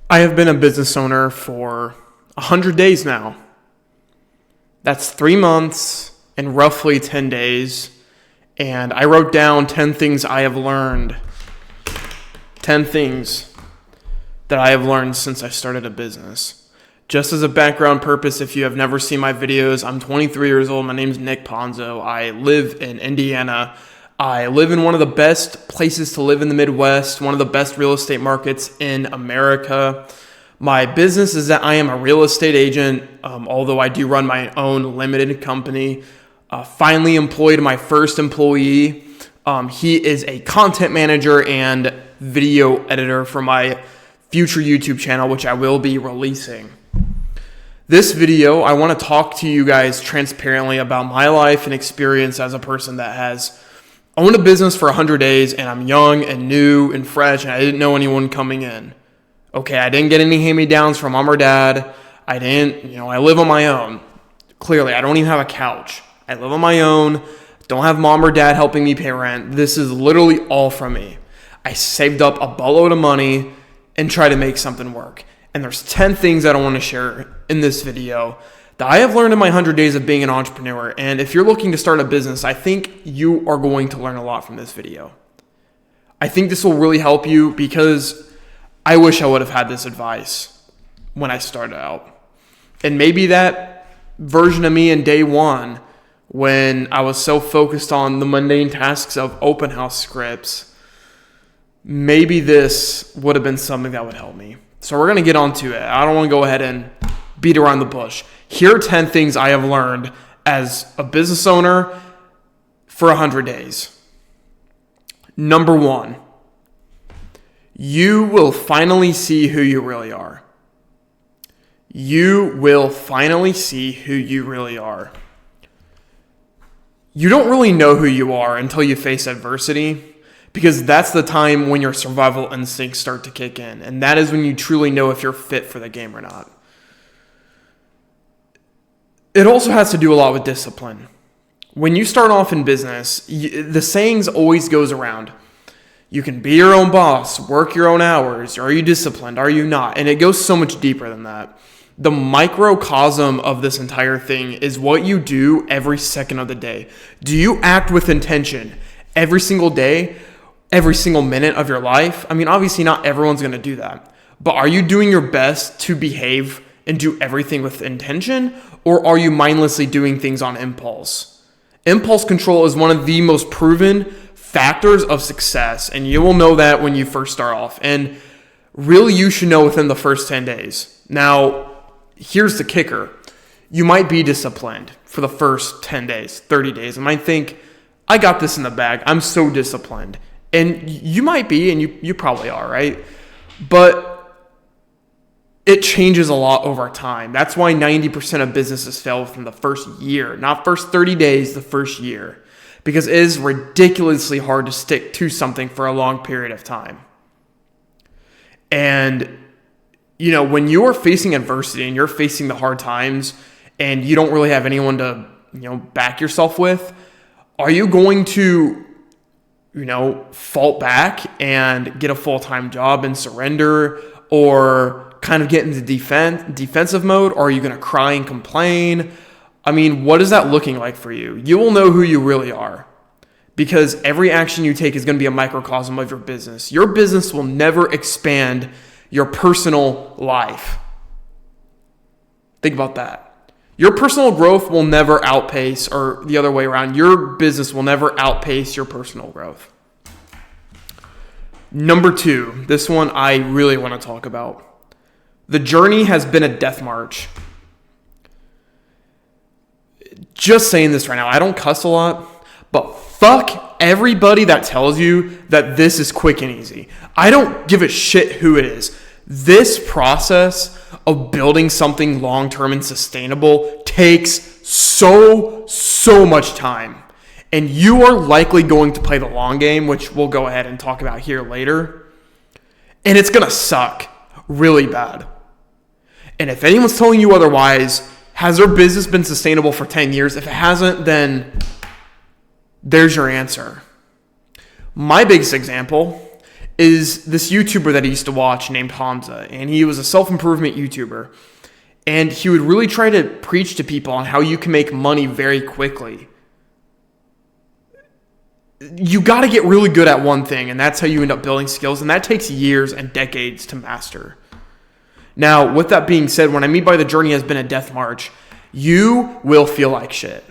I have been a business owner for 100 days now. That's 3 months and roughly 10 days. And I wrote down 10 things I have learned. 10 things that I have learned since I started a business. Just as a background purpose, if you have never seen my videos, I'm 23 years old. My name is Nick Ponzo. I live in Indiana. I live in one of the best places to live in the Midwest, one of the best real estate markets in America. My business is that I am a real estate agent, although I do run my own limited company. Finally employed my first employee. He is a content manager and video editor for my future YouTube channel, which I will be releasing. This video, I want to talk to you guys transparently about my life and experience as a person that has owned a business for 100 days, and I'm young and new and fresh, and I didn't know anyone coming in. Okay, I didn't get any hand-me-downs from mom or dad. I live on my own. Clearly, I don't even have a couch. I live on my own, don't have mom or dad helping me pay rent. This is literally all from me. I saved up a boatload of money and tried to make something work. And there's 10 things that I want to share in this video that I have learned in my 100 days of being an entrepreneur. And if you're looking to start a business, I think you are going to learn a lot from this video. I think this will really help you because I wish I would have had this advice when I started out. And maybe that version of me in day one, when I was so focused on the mundane tasks of open house scripts, maybe this would have been something that would help me. So we're going to get onto it. I don't want to go ahead and beat around the bush. Here are 10 things I have learned as a business owner for 100 days. Number 1, you will finally see who you really are. You will finally see who you really are. You don't really know who you are until you face adversity, because that's the time when your survival instincts start to kick in. And that is when you truly know if you're fit for the game or not. It also has to do a lot with discipline. When you start off in business, the sayings always goes around. You can be your own boss, work your own hours. Are you disciplined? Are you not? And it goes so much deeper than that. The microcosm of this entire thing is what you do every second of the day. Do you act with intention every single day, every single minute of your life? I mean, obviously not everyone's going to do that. But are you doing your best to behave and do everything with intention? Or are you mindlessly doing things on impulse? Impulse control is one of the most proven factors of success. And you will know that when you first start off. And really, you should know within the first 10 days. Now, here's the kicker. You might be disciplined for the first 10 days, 30 days, and might think, I got this in the bag. I'm so disciplined. And you might be, and you probably are, right? But it changes a lot over time. That's why 90% of businesses fail within the first year, not first 30 days, the first year, because it is ridiculously hard to stick to something for a long period of time. And when you are facing adversity and you're facing the hard times and you don't really have anyone to, back yourself with, are you going to, fall back and get a full-time job and surrender, or kind of get into defensive mode? Or are you going to cry and complain? I mean, what is that looking like for you? You will know who you really are, because every action you take is going to be a microcosm of your business. Your business will never expand your personal life. Think about that. Your personal growth will never outpace, or the other way around, your business will never outpace your personal growth. Number 2, this one I really want to talk about. The journey has been a death march. Just saying this right now, I don't cuss a lot, but fuck everybody that tells you that this is quick and easy. I don't give a shit who it is. This process of building something long-term and sustainable takes so much time. And you are likely going to play the long game, which we'll go ahead and talk about here later. And it's going to suck really bad. And if anyone's telling you otherwise, has their business been sustainable for 10 years? If it hasn't, then there's your answer. My biggest example is this YouTuber that I used to watch named Hamza, and he was a self-improvement YouTuber. And he would really try to preach to people on how you can make money very quickly. You got to get really good at one thing, and that's how you end up building skills, and that takes years and decades to master. Now, with that being said, when I mean by the journey has been a death march, you will feel like shit.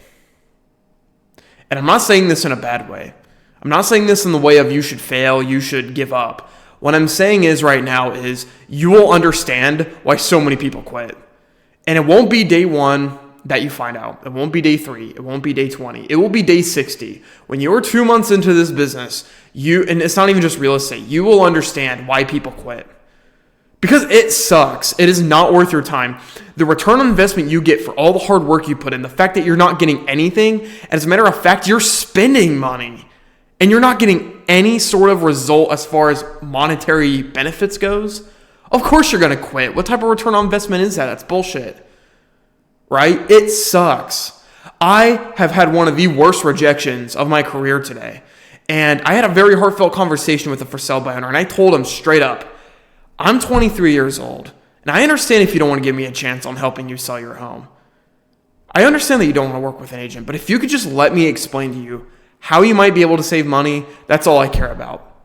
And I'm not saying this in a bad way. I'm not saying this in the way of you should fail, you should give up. What I'm saying is right now is you will understand why so many people quit. And it won't be day 1 that you find out. It won't be day 3. It won't be day 20. It will be day 60. When you're 2 months into this business, and it's not even just real estate, you will understand why people quit. Because it sucks. It is not worth your time. The return on investment you get for all the hard work you put in, the fact that you're not getting anything, as a matter of fact, you're spending money and you're not getting any sort of result as far as monetary benefits goes, of course you're going to quit. What type of return on investment is that? That's bullshit. Right? It sucks. I have had one of the worst rejections of my career today. And I had a very heartfelt conversation with a for sale by owner, and I told him straight up, I'm 23 years old, and I understand if you don't want to give me a chance on helping you sell your home. I understand that you don't want to work with an agent, but if you could just let me explain to you how you might be able to save money, that's all I care about.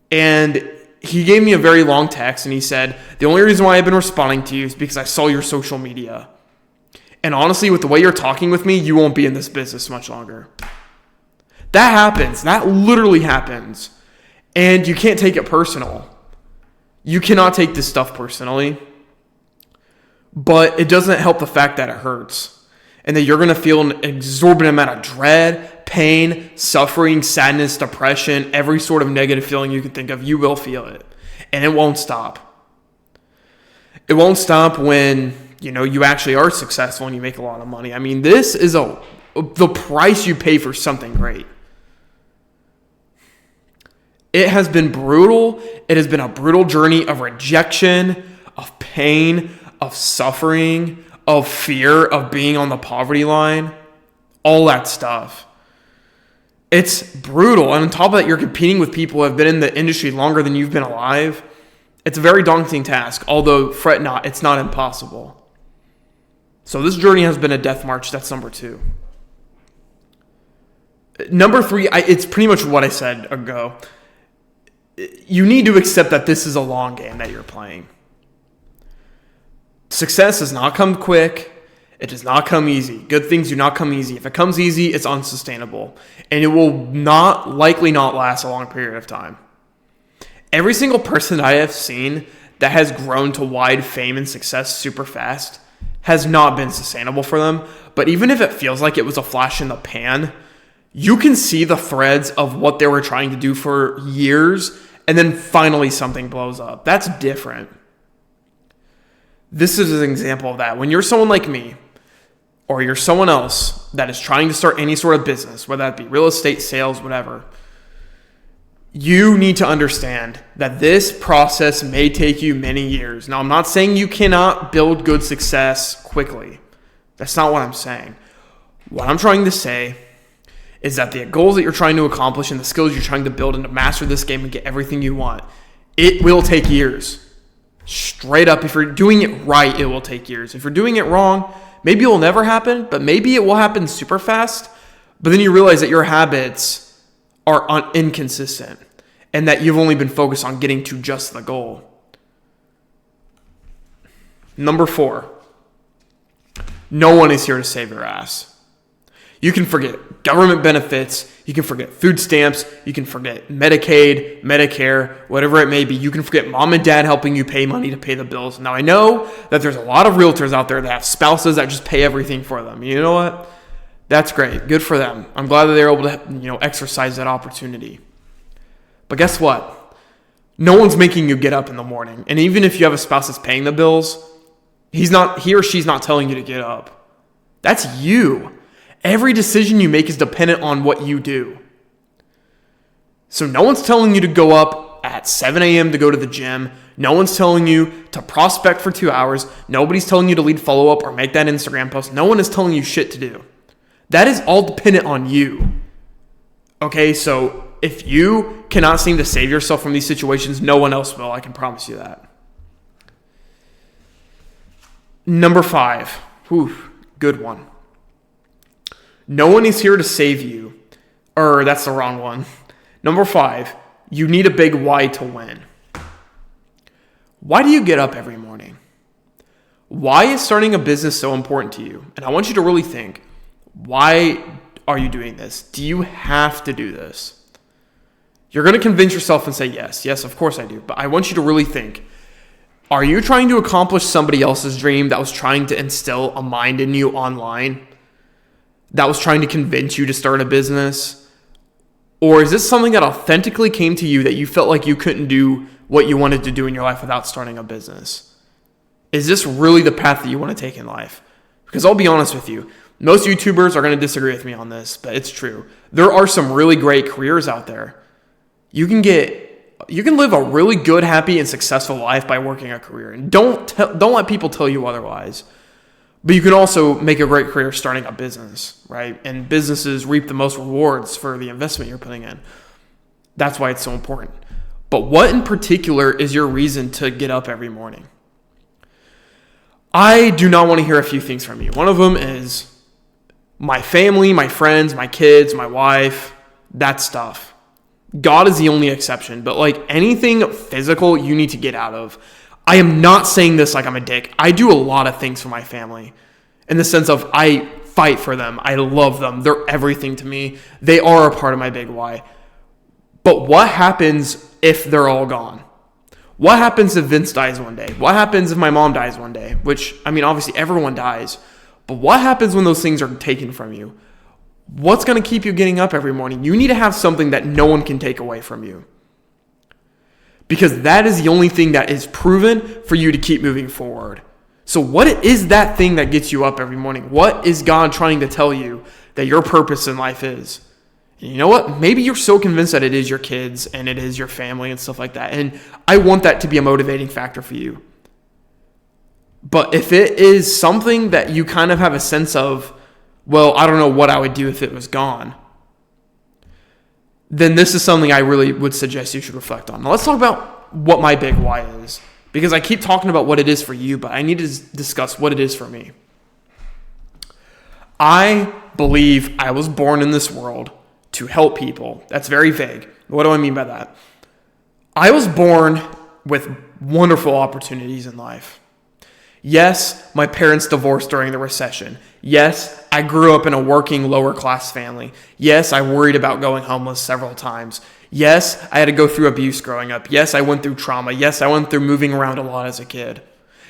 And he gave me a very long text, and he said, the only reason why I've been responding to you is because I saw your social media. And honestly, with the way you're talking with me, you won't be in this business much longer. That happens. That literally happens. And you can't take it personal. You cannot take this stuff personally. But it doesn't help the fact that it hurts. And that you're going to feel an exorbitant amount of dread, pain, suffering, sadness, depression, every sort of negative feeling you can think of. You will feel it. And it won't stop. It won't stop when, you actually are successful and you make a lot of money. I mean, this is the price you pay for something great. It has been brutal. It has been a brutal journey of rejection, of pain, of suffering, of fear, of being on the poverty line, all that stuff. It's brutal. And on top of that, you're competing with people who have been in the industry longer than you've been alive. It's a very daunting task, although fret not, it's not impossible. So this journey has been a death march. That's number 2. Number 3, it's pretty much what I said ago. You need to accept that this is a long game that you're playing. Success does not come quick. It does not come easy. Good things do not come easy. If it comes easy, it's unsustainable. And it will likely not last a long period of time. Every single person I have seen that has grown to wide fame and success super fast has not been sustainable for them. But even if it feels like it was a flash in the pan, you can see the threads of what they were trying to do for years, and then finally something blows up. That's different. This is an example of that. When you're someone like me, or you're someone else that is trying to start any sort of business, whether that be real estate, sales, whatever, you need to understand that this process may take you many years. Now, I'm not saying you cannot build good success quickly. That's not what I'm saying. What I'm trying to say is that the goals that you're trying to accomplish and the skills you're trying to build and to master this game and get everything you want, it will take years. Straight up, if you're doing it right, it will take years. If you're doing it wrong, maybe it will never happen, but maybe it will happen super fast. But then you realize that your habits are inconsistent and that you've only been focused on getting to just the goal. Number 4, no one is here to save your ass. You can forget government benefits, you can forget food stamps, you can forget Medicaid, Medicare, whatever it may be. You can forget mom and dad helping you pay money to pay the bills. Now, I know that there's a lot of realtors out there that have spouses that just pay everything for them. You know what? That's great. Good for them. I'm glad that they're able to, exercise that opportunity. But guess what? No one's making you get up in the morning. And even if you have a spouse that's paying the bills, he or she's not telling you to get up. That's you. Every decision you make is dependent on what you do. So no one's telling you to go up at 7 a.m. to go to the gym. No one's telling you to prospect for 2 hours. Nobody's telling you to lead follow-up or make that Instagram post. No one is telling you shit to do. That is all dependent on you. Okay, so If you cannot seem to save yourself from these situations, no one else will. I can promise you that. Number 5. Whew, good one. No one is here to save you. Or that's the wrong one. Number 5. You need a big why to win. Why do you get up every morning? Why is starting a business so important to you? And I want you to really think, why are you doing this? Do you have to do this? You're going to convince yourself and say, yes, of course I do. But I want you to really think, are you trying to accomplish somebody else's dream that was trying to instill a mind in you online? That was trying to convince you to start a business? Or is this something that authentically came to you that you felt like you couldn't do what you wanted to do in your life without starting a business? Is this really the path that you want to take in life? Because I'll be honest with you, most YouTubers are going to disagree with me on this, but it's true. There are some really great careers out there. You can live a really good, happy, and successful life by working a career. And don't let people tell you otherwise. But you can also make a great career starting a business, right? And businesses reap the most rewards for the investment you're putting in. That's why it's so important. But what in particular is your reason to get up every morning? I do not want to hear a few things from you. One of them is my family, my friends, my kids, my wife, that stuff. God is the only exception, but like anything physical you need to get out of. I am not saying this like I'm a dick. I do a lot of things for my family in the sense of I fight for them. I love them. They're everything to me. They are a part of my big why. But what happens if they're all gone? What happens if Vince dies one day? What happens if my mom dies one day? Which, I mean, obviously everyone dies. But what happens when those things are taken from you? What's going to keep you getting up every morning? You need to have something that no one can take away from you. Because that is the only thing that is proven for you to keep moving forward. So what is that thing that gets you up every morning? What is God trying to tell you that your purpose in life is? And you know what? Maybe you're so convinced that it is your kids and it is your family and stuff like that. And I want that to be a motivating factor for you. But if it is something that you kind of have a sense of, well, I don't know what I would do if it was gone, then this is something I really would suggest you should reflect on. Now let's talk about what my big why is. Because I keep talking about what it is for you, but I need to discuss what it is for me. I believe I was born in this world to help people. That's very vague. What do I mean by that? I was born with wonderful opportunities in life. Yes, my parents divorced during the recession. Yes, I grew up in a working lower class family. Yes, I worried about going homeless several times. Yes, I had to go through abuse growing up. Yes, I went through trauma. Yes, I went through moving around a lot as a kid.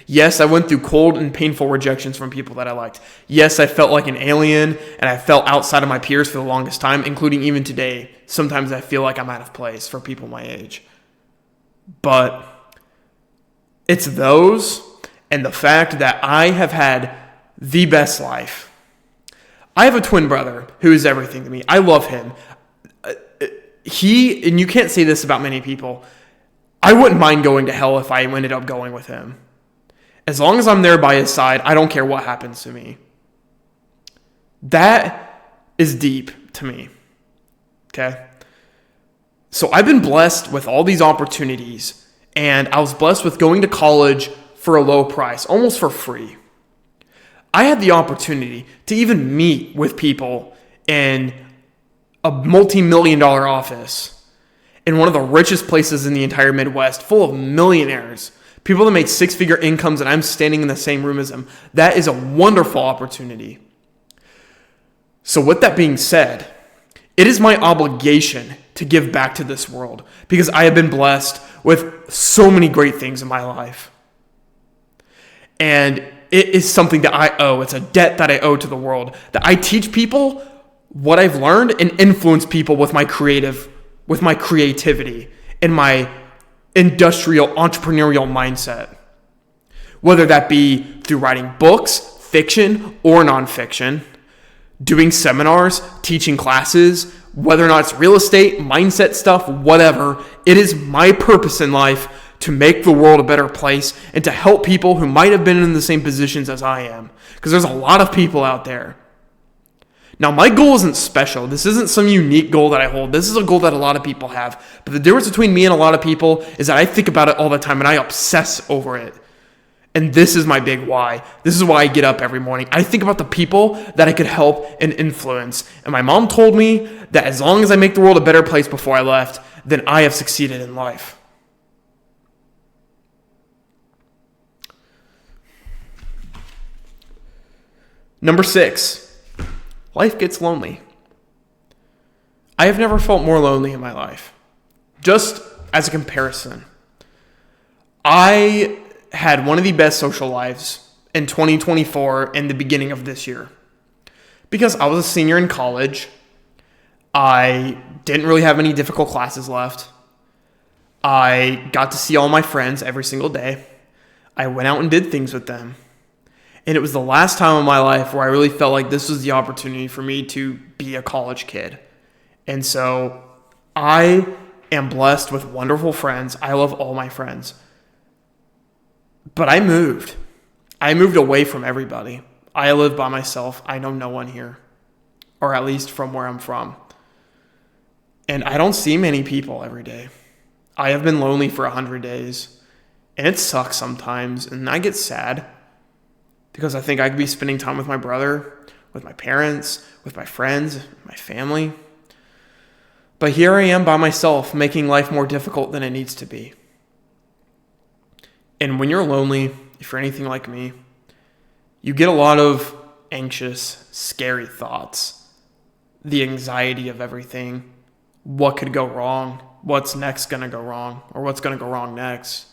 Yes, I went through cold and painful rejections from people that I liked. Yes, I felt like an alien and I felt outside of my peers for the longest time, including even today. Sometimes I feel like I'm out of place for people my age. But it's those and the fact that I have had the best life. I have a twin brother who is everything to me. I love him. And you can't say this about many people, I wouldn't mind going to hell if I ended up going with him. As long as I'm there by his side, I don't care what happens to me. That is deep to me. Okay? So I've been blessed with all these opportunities, and I was blessed with going to college for a low price, almost for free. I had the opportunity to even meet with people in a multi-million-dollar office in one of the richest places in the entire Midwest, full of millionaires, people that make six-figure incomes, and I'm standing in the same room as them. That is a wonderful opportunity. So with that being said, it is my obligation to give back to this world because I have been blessed with so many great things in my life. And it is something that I owe. It's a debt that I owe to the world, that I teach people what I've learned and influence people with my creativity and my industrial entrepreneurial mindset. Whether that be through writing books, fiction or nonfiction, doing seminars, teaching classes, whether or not it's real estate, mindset stuff, whatever, it is my purpose in life to make the world a better place and to help people who might have been in the same positions as I am. Because there's a lot of people out there. Now, my goal isn't special. This isn't some unique goal that I hold. This is a goal that a lot of people have. But the difference between me and a lot of people is that I think about it all the time and I obsess over it. And this is my big why. This is why I get up every morning. I think about the people that I could help and influence. And my mom told me that as long as I make the world a better place before I left, then I have succeeded in life. Number 6, life gets lonely. I have never felt more lonely in my life. Just as a comparison, I had one of the best social lives in 2024 and the beginning of this year. Because I was a senior in college, I didn't really have any difficult classes left. I got to see all my friends every single day. I went out and did things with them. And it was the last time in my life where I really felt like this was the opportunity for me to be a college kid. And so I am blessed with wonderful friends. I love all my friends. But I moved. I moved away from everybody. I live by myself. I know no one here, or at least from where I'm from. And I don't see many people every day. I have been lonely for 100 days, and it sucks sometimes, and I get sad because I think I could be spending time with my brother, with my parents, with my friends, my family. But here I am by myself, making life more difficult than it needs to be. And when you're lonely, if you're anything like me, you get a lot of anxious, scary thoughts. The anxiety of everything. What could go wrong? What's next going to go wrong? Or what's going to go wrong next?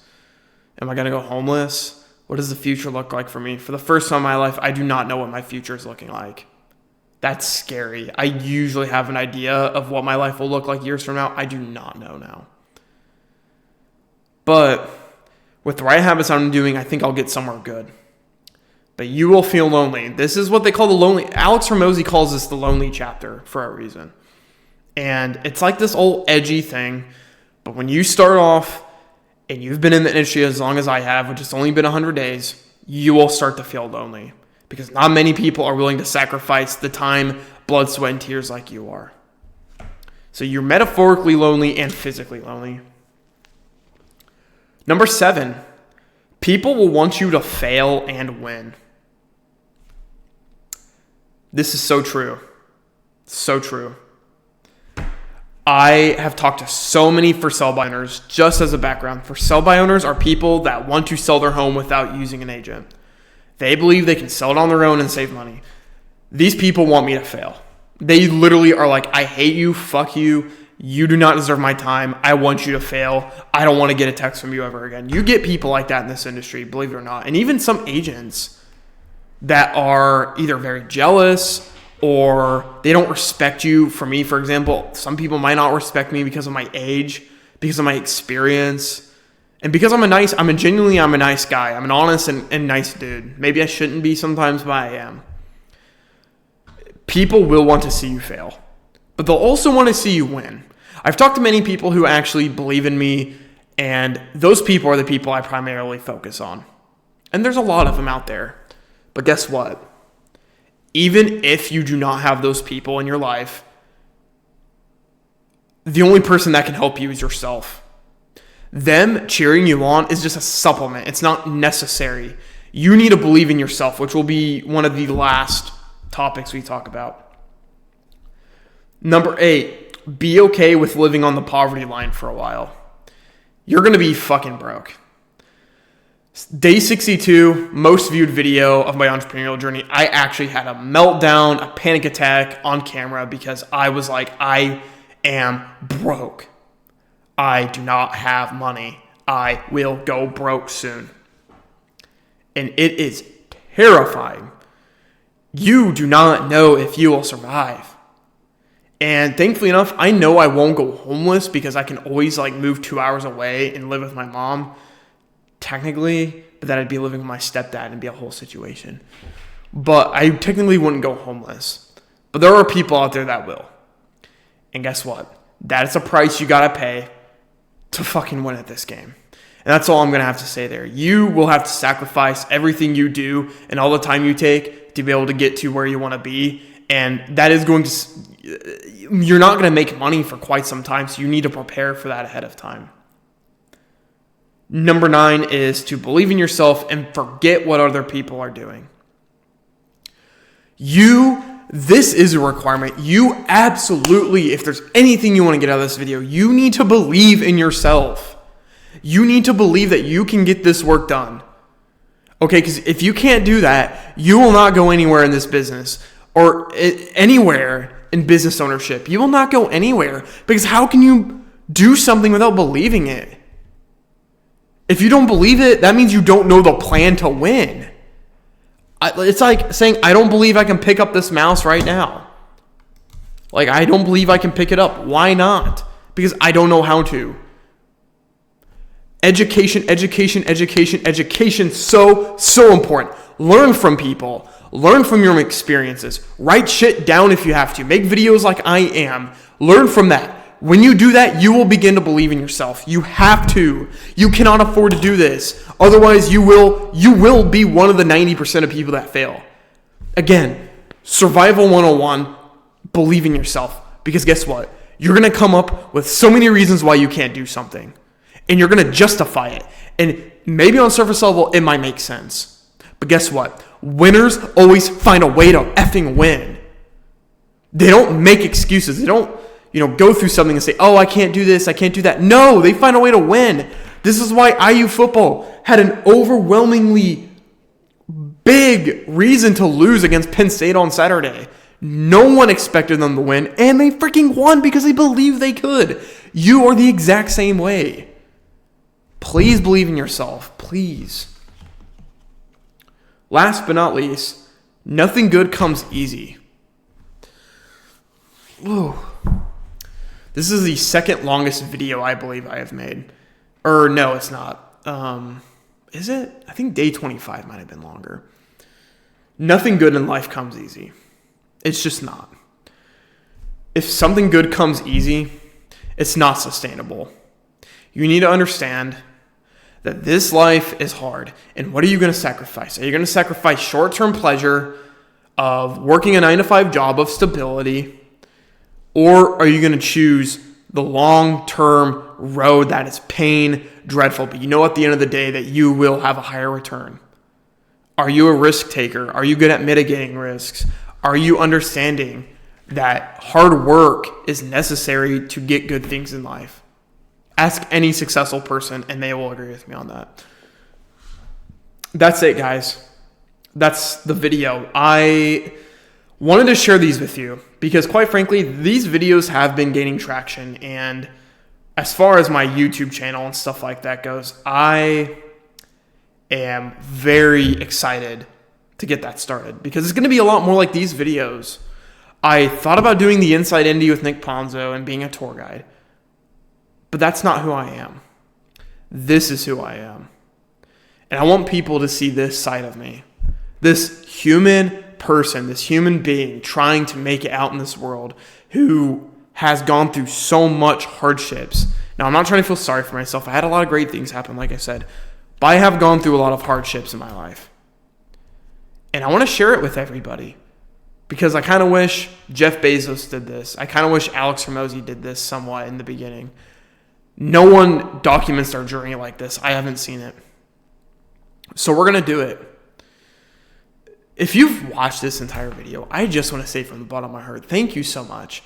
Am I going to go homeless? What does the future look like for me? For the first time in my life, I do not know what my future is looking like. That's scary. I usually have an idea of what my life will look like years from now. I do not know now. But with the right habits I'm doing, I think I'll get somewhere good. But you will feel lonely. This is what they call the lonely. Alex Hormozi calls this the lonely chapter for a reason. And it's like this old edgy thing. But when you start off and you've been in the industry as long as I have, which has only been 100 days, you will start to feel lonely. Because not many people are willing to sacrifice the time, blood, sweat, and tears like you are. So you're metaphorically lonely and physically lonely. Number 7, people will want you to fail and win. This is so true. So true. I have talked to so many for sale by owners. Just as a background, for sale by owners are people that want to sell their home without using an agent. They believe they can sell it on their own and save money. These people want me to fail. They literally are like, I hate you, fuck you, you do not deserve my time, I want you to fail, I don't want to get a text from you ever again. You get people like that in this industry, believe it or not. And even some agents that are either very jealous or they don't respect you. For me, for example, some people might not respect me because of my age, because of my experience. And because I'm a nice guy. I'm an honest and nice dude. Maybe I shouldn't be sometimes, but I am. People will want to see you fail, but they'll also want to see you win. I've talked to many people who actually believe in me, and those people are the people I primarily focus on. And there's a lot of them out there. But guess what? Even if you do not have those people in your life, the only person that can help you is yourself. Them cheering you on is just a supplement. It's not necessary. You need to believe in yourself, which will be one of the last topics we talk about. Number 8, be okay with living on the poverty line for a while. You're going to be fucking broke. Day 62, most viewed video of my entrepreneurial journey. I actually had a meltdown, a panic attack on camera because I was like, I am broke. I do not have money. I will go broke soon. And it is terrifying. You do not know if you will survive. And thankfully enough, I know I won't go homeless because I can always move 2 hours away and live with my mom. Technically, but then I'd be living with my stepdad and be a whole situation. But I technically wouldn't go homeless. But there are people out there that will. And guess what? That is a price you gotta pay to fucking win at this game. And that's all I'm going to have to say there. You will have to sacrifice everything you do and all the time you take to be able to get to where you want to be. And that is going to, you're not going to make money for quite some time. So you need to prepare for that ahead of time. Number 9 is to believe in yourself and forget what other people are doing. This is a requirement. You absolutely, if there's anything you want to get out of this video, you need to believe in yourself. You need to believe that you can get this work done. Okay, because if you can't do that, you will not go anywhere in this business or anywhere in business ownership. You will not go anywhere, because how can you do something without believing it? If you don't believe it, that means you don't know the plan to win. It's like saying, I don't believe I can pick up this mouse right now. Like, I don't believe I can pick it up. Why not? Because I don't know how to. Education, so important. Learn from people. Learn from your experiences. Write shit down if you have to. Make videos like I am. Learn from that. When you do that, you will begin to believe in yourself. You have to. You cannot afford to do this. Otherwise, you will be one of the 90% of people that fail. Again, survival 101, believe in yourself. Because guess what? You're going to come up with so many reasons why you can't do something. And you're going to justify it. And maybe on surface level, it might make sense. But guess what? Winners always find a way to effing win. They don't make excuses. They don't go through something and say, oh, I can't do this, I can't do that. No, they find a way to win. This is why IU football had an overwhelmingly big reason to lose against Penn State on Saturday. No one expected them to win, and they freaking won because they believed they could. You are the exact same way. Please believe in yourself. Please. Last but not least, nothing good comes easy. Whoa. This is the second longest video I believe I have made. Or no, it's not. Is it? I think day 25 might have been longer. Nothing good in life comes easy. It's just not. If something good comes easy, it's not sustainable. You need to understand that this life is hard. And what are you going to sacrifice? Are you going to sacrifice short-term pleasure of working a 9-to-5 job of stability? Or are you going to choose the long-term road that is pain, dreadful, but you know at the end of the day that you will have a higher return? Are you a risk taker? Are you good at mitigating risks? Are you understanding that hard work is necessary to get good things in life? Ask any successful person and they will agree with me on that. That's it, guys. That's the video. I wanted to share these with you because, quite frankly, these videos have been gaining traction. And as far as my YouTube channel and stuff like that goes, I am very excited to get that started because it's going to be a lot more like these videos. I thought about doing the Inside Indy with Nick Ponzo and being a tour guide, but that's not who I am. This is who I am. And I want people to see this side of me. This human person, this human being trying to make it out in this world who has gone through so much hardships. Now, I'm not trying to feel sorry for myself. I had a lot of great things happen, like I said, but I have gone through a lot of hardships in my life. And I want to share it with everybody because I kind of wish Jeff Bezos did this. I kind of wish Alex Hormozi did this somewhat in the beginning. No one documents their journey like this. I haven't seen it. So we're going to do it. If you've watched this entire video, I just want to say from the bottom of my heart, thank you so much.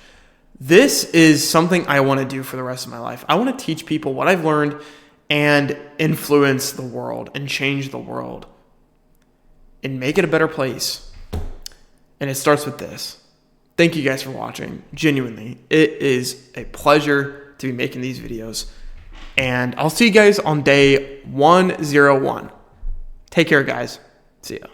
This is something I want to do for the rest of my life. I want to teach people what I've learned and influence the world and change the world and make it a better place. And it starts with this. Thank you guys for watching. Genuinely, it is a pleasure to be making these videos. And I'll see you guys on day 101. Take care, guys. See ya.